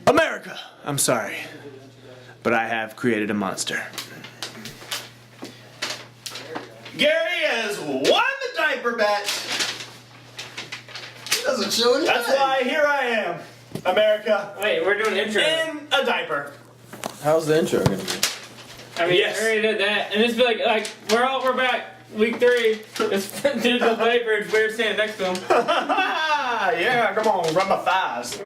America, I'm sorry, but I have created a monster. Gary has won the diaper bet. He doesn't show any. That's why here I am, America, Wait, we're doing intro. in a diaper. How's the intro gonna be? I mean, Yes. I already did that. And just be like, we're back. Week 3. It's digital paper. It's weird standing next to him. Yeah, come on, rub my thighs.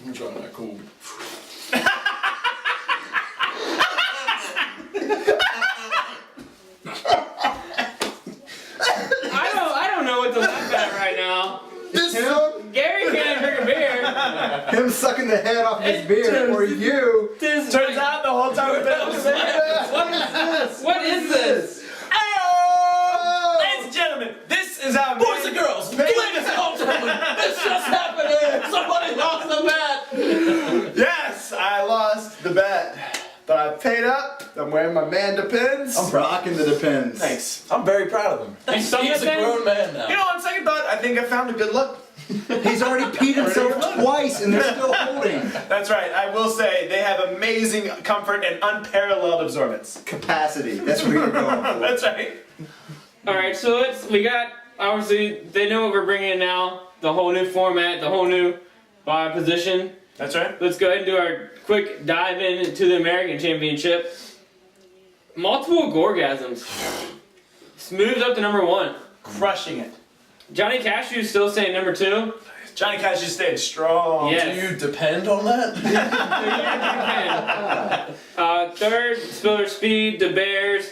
I'm trying that cool. I don't know what to laugh at right now. This Gary can't drink a beer. Him sucking the head off his beard, or you. This Turns out the whole time we've been on the same. What is this? Ladies and gentlemen, this is how Boys and girls, ladies and gentlemen, this just happened. Somebody lost the bet. Yes, I lost the bet, but I paid up. I'm wearing my man Depends. I'm rocking the Depends. Thanks. I'm very proud of him. And some He's a grown man now. You know, on second thought, I think I found a good look. He's already peed himself twice and they're still holding. That's right. I will say they have amazing comfort and unparalleled absorbance. Capacity. That's what you're going for. That's right. All right, so we got, obviously, they know what we're bringing in now. The whole new format, the whole new position. That's right. Let's go ahead and do our quick dive into the American Championship. Multiple Gorgasms. Smooth up to number 1. Crushing it. Johnny Cashew's still saying number 2. Johnny Cash just stayed strong. Yes. Do you depend on that? Third, Spiller Speed, the Bears,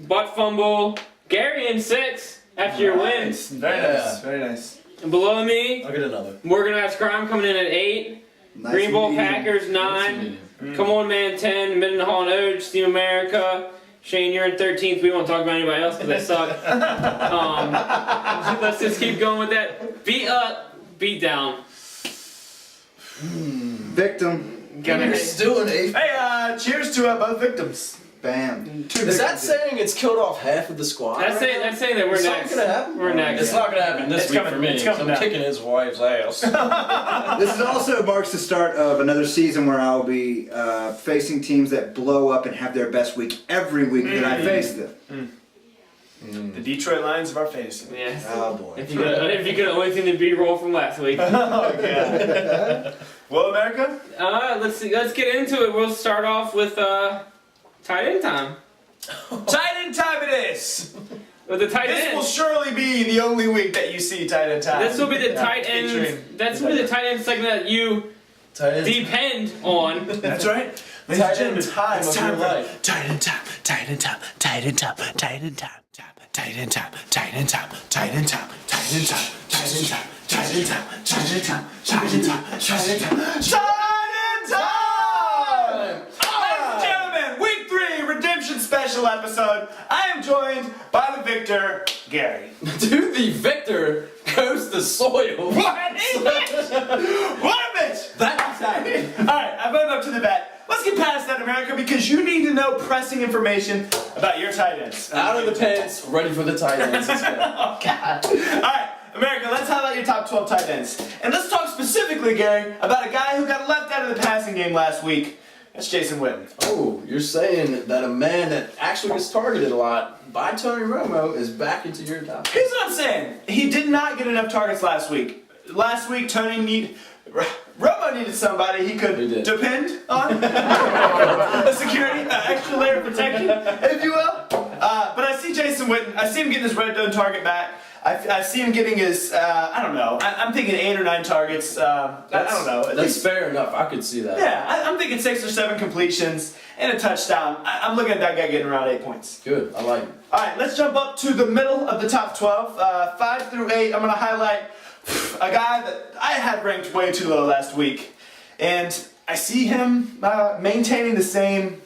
Butt Fumble, Gary in 6 after your wins. Very nice. Very nice. And below me, I'll get another. Morgan Ice Crime coming in at 8. Nice Green Bowl and medium. Packers 9. Come On Man 10. Mendenhall and Oge, Team America. Shane, you're in 13th. We won't talk about anybody else because they suck. Let's just keep going with that. Beat up, beat down. Victim. You're still an eighth. Hey, cheers to both victims. Bam. Is that saying it's killed off half of the squad? That's saying that we're Is next. something gonna happen? We're next. It's not gonna happen this It's week coming- for me. it's coming 'cause I'm down. kicking his wife's ass. This is also marks the start of another season where I'll be facing teams that blow up and have their best week every week that I face them. The Detroit Lions of our face. Yes. Oh boy. If you could only seen the B-roll from last week. Oh, God. Well, America? Let's get into it. We'll start off with tight end time. Tight end time it is. With the tight This end. will surely be the only week that you see tight end time. This will be the tight featuring- end. That's will be the tight end segment that you Tight end. depend on. That's right. Ladies Tight and end gentlemen, time it's of time your for life. tight end time, tight end time, tight end time, tight end time, tight end time, tight end time, tight end time, tight end time, tight end time, tight end time, tight end time, tight end time, tight end time, tight end time. Ladies and gentlemen, week 3 redemption special episode. I am joined by the victor, Gary. Dude, the victor goes to soil. What a bitch! What a bitch! That's exciting. Alright, I've owned up to the bet. Let's get past that, America, because you need to know pressing information about your tight ends. Out of the pants, ready for the tight ends. Let's go. Oh, God. Alright, America, let's highlight your top 12 tight ends. And let's talk specifically, Gary, about a guy who got left out of the passing game last week. That's Jason Witten. Oh, you're saying that a man that actually gets targeted a lot by Tony Romo is back into your top. Here's what I'm saying. He did not get enough targets last week. Last week, Romo needed somebody he could He did. depend on. A security, extra layer of protection, if you will. But I see Jason Witten. I see him getting his red zone target back. I see him getting his, I don't know. I'm thinking 8 or 9 targets. I don't know. At That's least, fair enough. I could see that. yeah, I'm thinking 6 or 7 completions and a touchdown. I'm looking at that guy getting around 8 points. Good. I like it. All right, let's jump up to the middle of the top 12. 5 through 8, I'm going to highlight a guy that I had ranked way too low last week. And I see him maintaining the same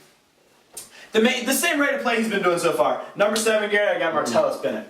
rate of play he's been doing so far. Number 7, Gary, I got Martellus Bennett.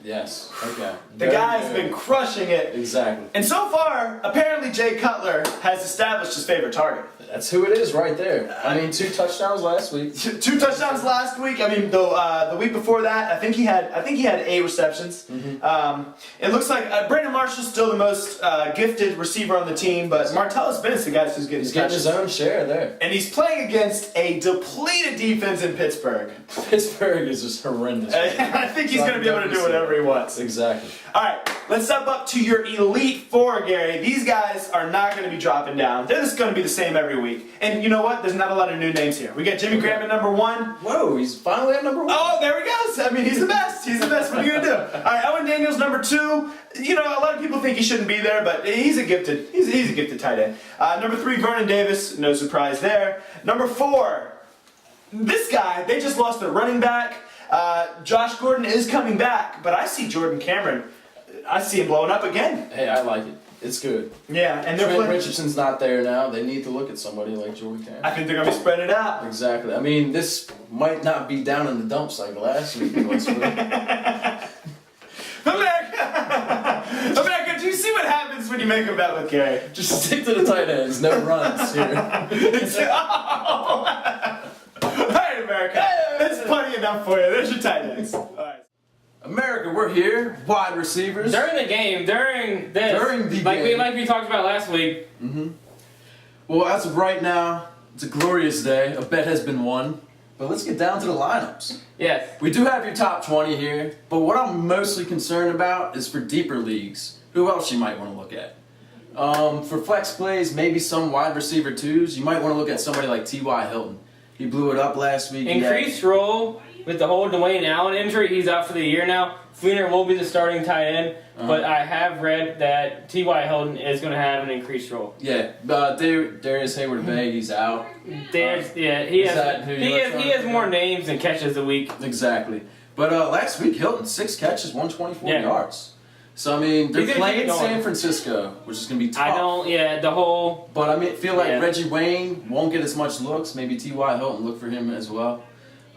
Yes. Okay. The Very guy's good. been crushing it. Exactly. And so far, apparently Jay Cutler has established his favorite target. That's who it is right there. I mean, 2 touchdowns last week. 2 touchdowns last week. I mean, the week before that, I think he had 8 receptions. It looks like Brandon Marshall's still the most gifted receiver on the team, but Martellus Bennett's the guy who's getting He's getting his own share there. And he's playing against a depleted defense in Pittsburgh. Pittsburgh is just horrendous. I think he's going to be able to do whatever he wants. Exactly. All right, let's step up to your Elite Four, Gary. These guys are not going to be dropping down. They're just going to be the same every week. And you know what? There's not a lot of new names here. We got Jimmy Graham at number 1. Whoa, he's finally at number 1. Oh, there we go. I mean, he's the best. He's the best. What are you going to do? All right, Owen Daniels, number 2. You know, a lot of people think he shouldn't be there, but he's a gifted tight end. Number 3, Vernon Davis. No surprise there. Number 4, this guy, they just lost their running back. Josh Gordon is coming back, but I see Jordan Cameron. I see him blowing up again. Hey, I like it. It's good. Yeah, and they're Trent playing. Richardson's not there now. They need to look at somebody like Jordan Cameron. I think they're gonna be spreading it out. Exactly. I mean, this might not be down in the dumps like last week in Westwood. America, do you see what happens when you make a bet with Gary? Just stick to the tight ends. No runs here. All right, America. That's plenty enough for you. There's your tight ends. All right. America, we're here. Wide receivers. During the game, during this, During the like game. we talked about last week. Well, as of right now, it's a glorious day. A bet has been won. But let's get down to the lineups. Yes. We do have your top 20 here, but what I'm mostly concerned about is for deeper leagues. Who else you might want to look at? For flex plays, maybe some wide receiver 2s. You might want to look at somebody like T.Y. Hilton. He blew it up last week. Increased role with the whole Dwayne Allen injury. He's out for the year now. Fleener will be the starting tight end, but I have read that T.Y. Hilton is going to have an increased role. Yeah, Darius Hayward-Bay, he's out. He has more names than catches a week. Exactly. But last week, Hilton, 6 catches, 124 Yeah. yards. So, I mean, they're He's gonna keep playing it going. San Francisco, which is going to be tough. The whole. But I mean, feel like Yeah. Reggie Wayne won't get as much looks. Maybe T.Y. Hilton, look for him as well.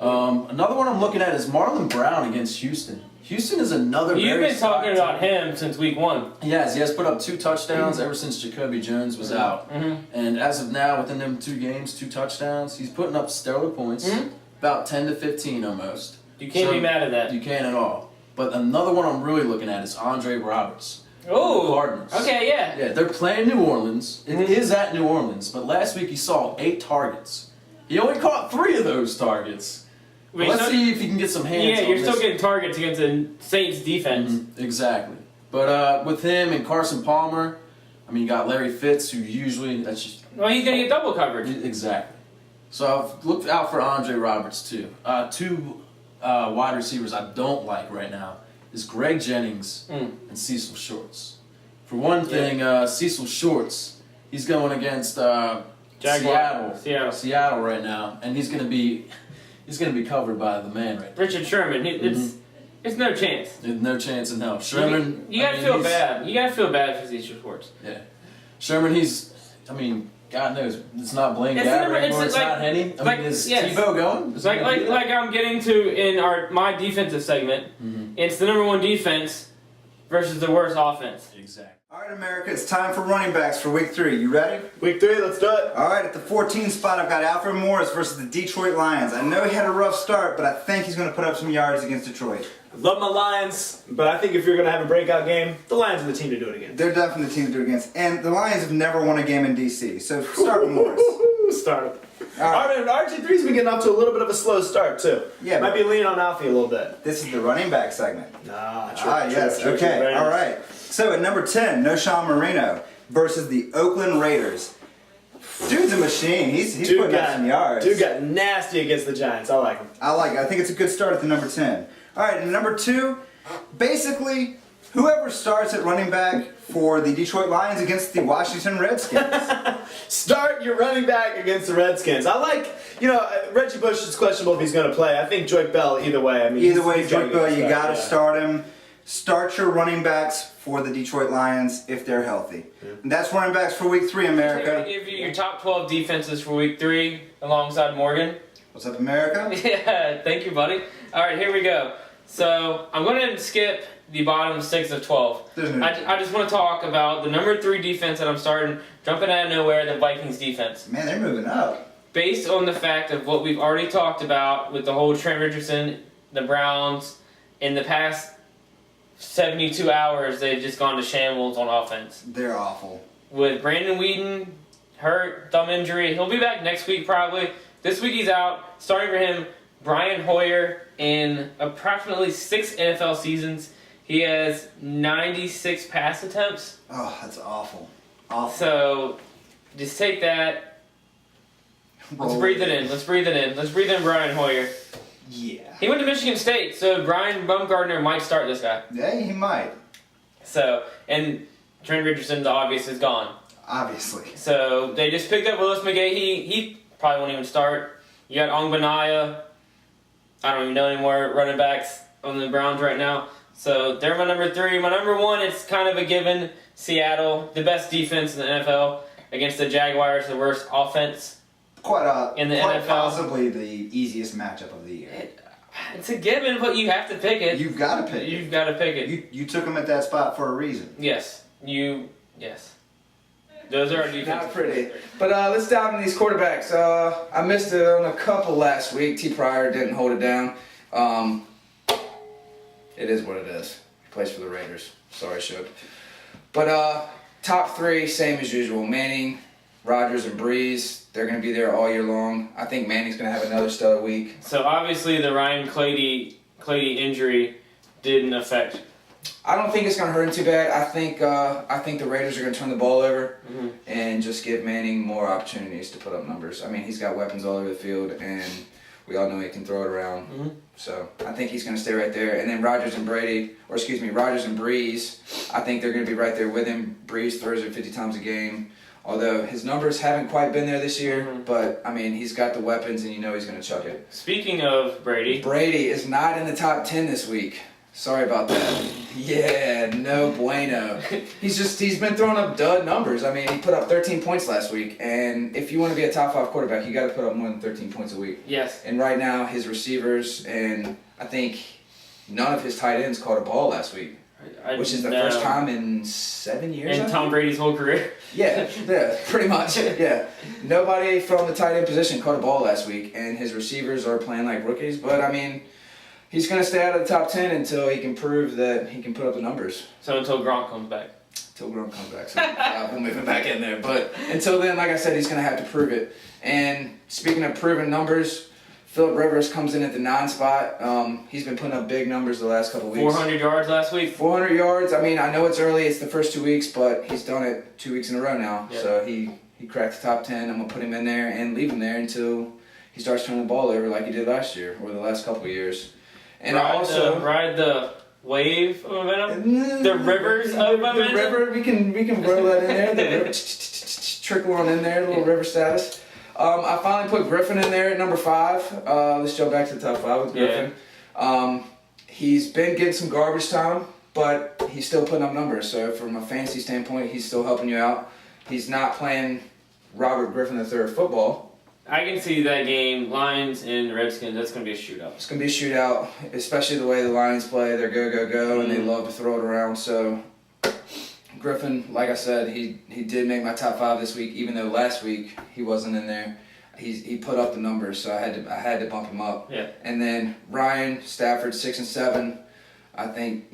Another one I'm looking at is Marlon Brown against Houston. Houston is another You've very been talking spot about him since week 1. He has put up 2 touchdowns ever since Jacoby Jones was out. And as of now, within them 2 games, 2 touchdowns, he's putting up stellar points, about 10 to 15 almost. You can't So, be mad at that. You can't at all. But another one I'm really looking at is Andre Roberts. Oh, Cardinals. okay, yeah. Yeah, they're playing New Orleans. It is at New Orleans, but last week he saw 8 targets. He only caught 3 of those targets. Wait, Let's so- see if he can get some hands Yeah, on you're this. still getting targets against the Saints defense. Exactly. But with him and Carson Palmer, I mean, you got Larry Fitz, who usually, that's just... Well, he's going to get double coverage. Exactly. So I've looked out for Andre Roberts, too. 2 wide receivers I don't like right now is Greg Jennings and Cecil Shorts. For one thing, Cecil Shorts, he's going against Seattle right now, and he's going to be covered by the man right there. Richard Sherman, it's no chance. There's no chance in hell. Sherman, You gotta feel bad. You gotta feel bad for these reports. Yeah. Sherman, God knows, it's not Blaine It's Gabbert never- anymore, it's it's like- not Henny. Is Tebow going? Is he gonna do that? Like I'm getting to in my defensive segment. It's the number 1 defense versus the worst offense. Exactly. All right, America, it's time for running backs for week 3. You ready? Week 3, let's do it. All right, at the 14 spot, I've got Alfred Morris versus the Detroit Lions. I know he had a rough start, but I think he's going to put up some yards against Detroit. Love my Lions, but I think if you're going to have a breakout game, the Lions are the team to do it again. They're definitely the team to do it against. And the Lions have never won a game in D.C., so start with Morris. Start it. All right. RG3's been getting off to a little bit of a slow start, too. Yeah, Might but- be leaning on Alfie a little bit. This is the running back segment. Yes. Okay, all right. So at number 10, Noshawn Marino versus the Oakland Raiders. Dude's a machine. He's putting up some yards. Dude got nasty against the Giants. I like him. I like it. I think it's a good start at the number 10. All right, and number 2, basically, whoever starts at running back for the Detroit Lions against the Washington Redskins. Start your running back against the Redskins. I like, Reggie Bush is questionable if he's going to play. I think Joyke Bell, either way. I mean, Either way, he's gotta Joyke Bell, get you got to yeah. start him. Start your running backs for the Detroit Lions if they're healthy. And that's running backs for week 3, I'm going America. to give you your top 12 defenses for week 3 alongside Morgan. What's up, America? Yeah, thank you, buddy. All right, here we go. So I'm going to skip the bottom 6 of 12. I just want to talk about the number 3 defense that I'm starting, jumping out of nowhere, the Vikings defense. Man, they're moving up. Based on the fact of what we've already talked about with the whole Trent Richardson, the Browns, in the past 72 hours, they've just gone to shambles on offense. They're awful. With Brandon Whedon hurt, thumb injury, he'll be back next week probably. This week he's out. Starting for him, Brian Hoyer. In approximately 6 NFL seasons, he has 96 pass attempts. Oh, that's awful. Awful. So, just take that. Let's breathe it in. Let's breathe it in. Let's breathe in Brian Hoyer. Yeah. He went to Michigan State, so Brian Baumgartner might start this guy. Yeah, he might. So, and Trent Richardson, the obvious, is gone. Obviously. So, they just picked up Willis McGahee. He probably won't even start. You got Ongbanaya. I don't even know any more running backs on the Browns right now. So, they're my number 3. My number 1, it's kind of a given. Seattle, the best defense in the NFL against the Jaguars, the worst offense. In the NFL. Possibly the easiest matchup of the year. It's a given, but you have to pick it. You've got to pick You've got to pick it. it. You took him at that spot for a reason. Yes. Yes. Those are our defenses. Not pretty. But let's dive into these quarterbacks. I missed it on a couple last week. T. Pryor didn't hold it down. It is what it is. He plays for the Raiders. Sorry, Shook. But top 3, same as usual. Manning, Rodgers, and Breeze. They're going to be there all year long. I think Manning's going to have another stellar week. So obviously the Ryan Clady injury didn't affect. I don't think it's going to hurt him too bad. I think the Raiders are going to turn the ball over and just give Manning more opportunities to put up numbers. I mean, he's got weapons all over the field, and we all know he can throw it around. So I think he's going to stay right there. And then Rodgers and Breeze, I think they're going to be right there with him. Breeze throws it 50 times a game. Although his numbers haven't quite been there this year, but I mean, he's got the weapons and you know he's going to chuck it. Speaking of Brady. Brady is not in the top 10 this week. Sorry about that. Yeah, no bueno. He's been throwing up dud numbers. I mean, he put up 13 points last week, and if you want to be a top 5 quarterback, you got to put up more than 13 points a week. Yes. And right now, his receivers and I think none of his tight ends caught a ball last week. Which is the first time in 7 years. In Tom Brady's whole career. Yeah, pretty much. Yeah, nobody from the tight end position caught a ball last week, and his receivers are playing like rookies. But I mean, he's going to stay out of the top 10 until he can prove that he can put up the numbers. So until Gronk comes back. Until Gronk comes back, so we'll move him back in there. But until then, like I said, he's going to have to prove it. And speaking of proving numbers, Phillip Rivers comes in at the 9 spot. He's been putting up big numbers the last couple of weeks. 400 yards last week. 400 yards. I mean, I know it's early. It's the first 2 weeks, but he's done it 2 weeks in a row now. Yep. So he cracked the top 10. I'm going to put him in there and leave him there until he starts turning the ball over like he did last year or the last couple of years. And ride the wave of momentum. The rivers of momentum. The river, we can roll that in there. The river, trickle on in there, a little river status. I finally put Griffin in there at number 5. Let's jump back to the top 5 with Griffin. Yeah. He's been getting some garbage time, but he's still putting up numbers. So from a fantasy standpoint, he's still helping you out. He's not playing Robert Griffin III football. I can see that game, Lions and Redskins, that's going to be a shootout. It's going to be a shootout, especially the way the Lions play. They're go, and they love to throw it around. So Griffin, like I said, he did make my top 5 this week, even though last week he wasn't in there. He put up the numbers, so I had to bump him up. Yeah. And then Ryan Stafford 6 and 7. I think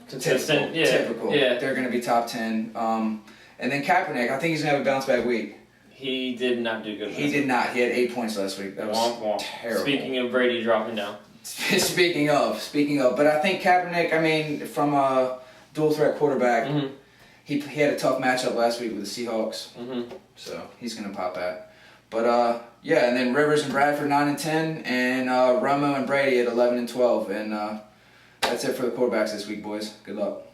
Consistent. typical. Yeah. They're going to be top 10. And then Kaepernick, I think he's going to have a bounce back week. He did not do good. He did not. He had 8 points last week. That was Womp womp. terrible. Speaking of Brady dropping down. Speaking of, but I think Kaepernick, I mean, from a dual threat quarterback, he had a tough matchup last week with the Seahawks, so he's gonna pop that. But yeah, and then Rivers and Bradford 9 and 10, and Romo and Brady at 11 and 12, and That's it for the quarterbacks this week, boys. Good luck.